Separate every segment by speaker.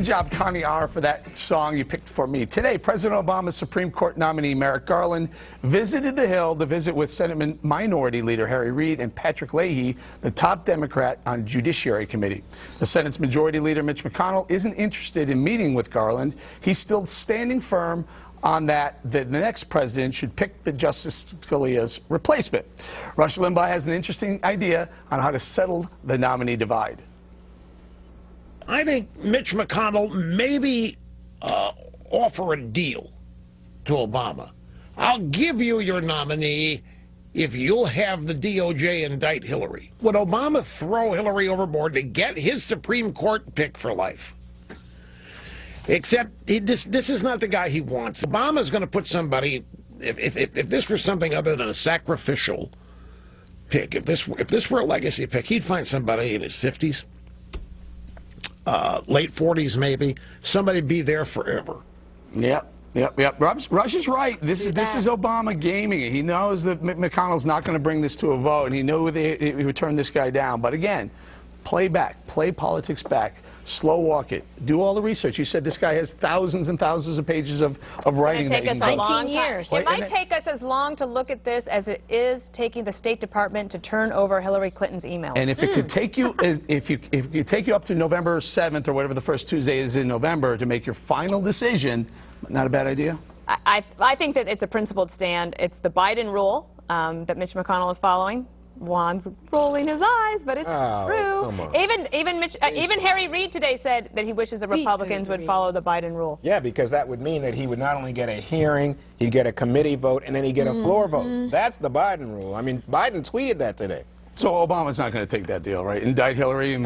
Speaker 1: Good job, Connie R., for that song you picked for me. Today, President Obama's Supreme Court nominee, Merrick Garland, visited the Hill to visit with Senate Minority Leader Harry Reid and Patrick Leahy, the top Democrat on Judiciary Committee. The Senate's Majority Leader, Mitch McConnell, isn't interested in meeting with Garland. He's still standing firm on that the next president should pick the Justice Scalia's replacement. Rush Limbaugh has an interesting idea on how to settle the nominee divide.
Speaker 2: I think Mitch McConnell maybe offer a deal to Obama. I'll give you your nominee if you'll have the DOJ indict Hillary. Would Obama throw Hillary overboard to get his Supreme Court pick for life? Except this is not the guy he wants. Obama's going to put somebody, if this were something other than a sacrificial pick, if this were a legacy pick, he'd find somebody in his 50s. Late 40s maybe, somebody be there forever.
Speaker 1: Yep. Rush is right. This is Obama gaming it. He knows that McConnell's not going to bring this to a vote, and he knew he would turn this guy down. But again, play politics back, slow walk it, do all the research. You said this guy has thousands and thousands of pages of writing.
Speaker 3: It's going to take us a long time. It might take us as long to look at this as it is taking the State Department to turn over Hillary Clinton's emails.
Speaker 1: And if it could take you, if it could take you up to November 7th or whatever the first Tuesday is in November to make your final decision, not a bad idea.
Speaker 3: I think that it's a principled stand. It's the Biden rule that Mitch McConnell is following. Juan's rolling his eyes, but it's true. Even Harry Reid today said that he wishes the Republicans would follow the Biden rule.
Speaker 4: Yeah, because that would mean that he would not only get a hearing, he'd get a committee vote, and then he'd get a floor vote. That's the Biden rule. I mean, Biden tweeted that today.
Speaker 1: So Obama's not going to take that deal, right? Indict Hillary and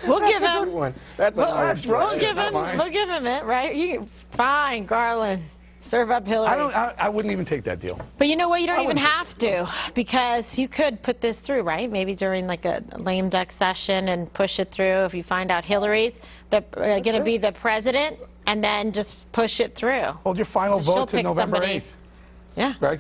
Speaker 5: We'll give him.
Speaker 4: Good one. That's a nice one.
Speaker 5: We'll give him it, right? Fine, Garland. Serve up Hillary.
Speaker 1: I wouldn't even take that deal.
Speaker 5: But you know what? You don't even have to, because you could put this through, right? Maybe during like a lame duck session and push it through. If you find out Hillary's going to be the president, and then just push it through.
Speaker 1: Hold your final vote to November 8th.
Speaker 5: Yeah.
Speaker 1: Greg?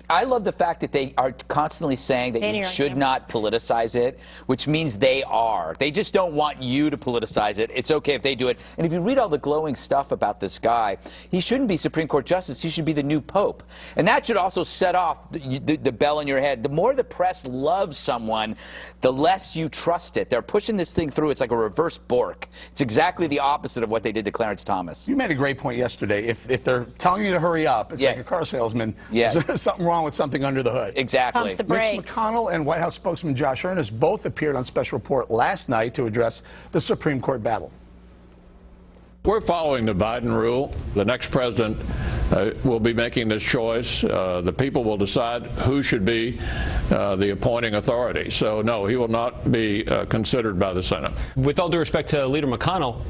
Speaker 6: I love the fact that they are constantly saying that you should not politicize it, which means they are. They just don't want you to politicize it. It's okay if they do it. And if you read all the glowing stuff about this guy, he shouldn't be Supreme Court Justice. He should be the new Pope. And that should also set off the bell in your head. The more the press loves someone, the less you trust it. They're pushing this thing through. It's like a reverse Bork. It's exactly the opposite of what they did to Clarence Thomas.
Speaker 1: You made a great point yesterday. If they're telling you to hurry up, it's like a car salesman.
Speaker 6: Yeah.
Speaker 1: There's something wrong with something under the hood.
Speaker 6: Exactly.
Speaker 5: Pump the brakes.
Speaker 1: Mitch McConnell and White House spokesman Josh Earnest both appeared on special report last night to address the Supreme Court battle.
Speaker 7: We're following the Biden rule. The next president will be making this choice. The people will decide who should be the appointing authority. So, no, he will not be considered by the Senate.
Speaker 8: With all due respect to Leader McConnell,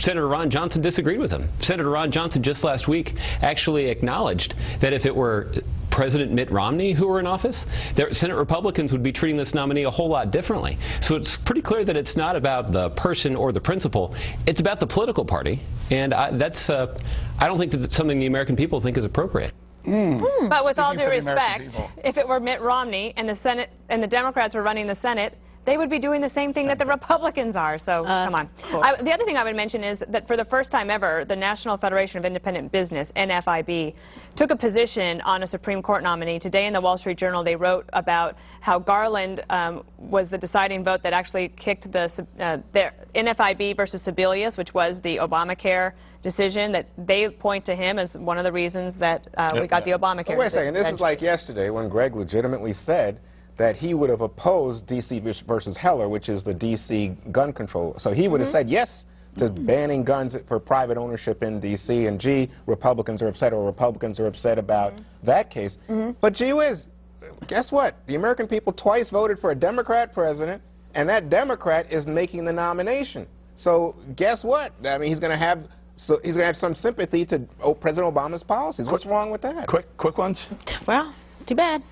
Speaker 8: Senator Ron Johnson disagreed with him. Senator Ron Johnson just last week actually acknowledged that if it were President Mitt Romney who were in office, Senate Republicans would be treating this nominee a whole lot differently. So it's pretty clear that it's not about the person or the principle. It's about the political party. And I don't think that that's something the American people think is appropriate.
Speaker 3: But with all due respect, if it were Mitt Romney and the Senate and the Democrats were running the Senate, they would be doing the same thing that the Republicans are. So come on.
Speaker 5: Cool.
Speaker 3: The other thing I would mention is that for the first time ever, the National Federation of Independent Business, NFIB, took a position on a Supreme Court nominee. Today in the Wall Street Journal, they wrote about how Garland was the deciding vote that actually kicked the NFIB versus Sebelius, which was the Obamacare decision, that they point to him as one of the reasons that we got the Obamacare decision.
Speaker 4: Wait a second. This is like yesterday when Greg legitimately said that he would have opposed D.C. versus Heller, which is the D.C. gun control. So he would have said yes to banning guns for private ownership in D.C. And gee, Republicans are upset, or Republicans are upset about that case. But gee whiz, guess what? The American people twice voted for a Democrat president, and that Democrat is making the nomination. So guess what? I mean, he's going to have some sympathy to President Obama's policies. What's wrong with that?
Speaker 1: Quick ones.
Speaker 5: Well, too bad.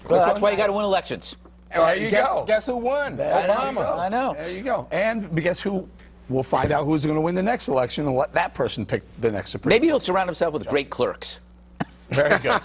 Speaker 6: Well, that's why you got to win elections.
Speaker 1: There you go.
Speaker 4: Guess who won? Obama.
Speaker 6: I know.
Speaker 1: There you go. And guess who? We'll find out who's going to win the next election and let that person pick the next Supreme Court.
Speaker 6: Maybe he'll surround himself with great clerks.
Speaker 1: Very good.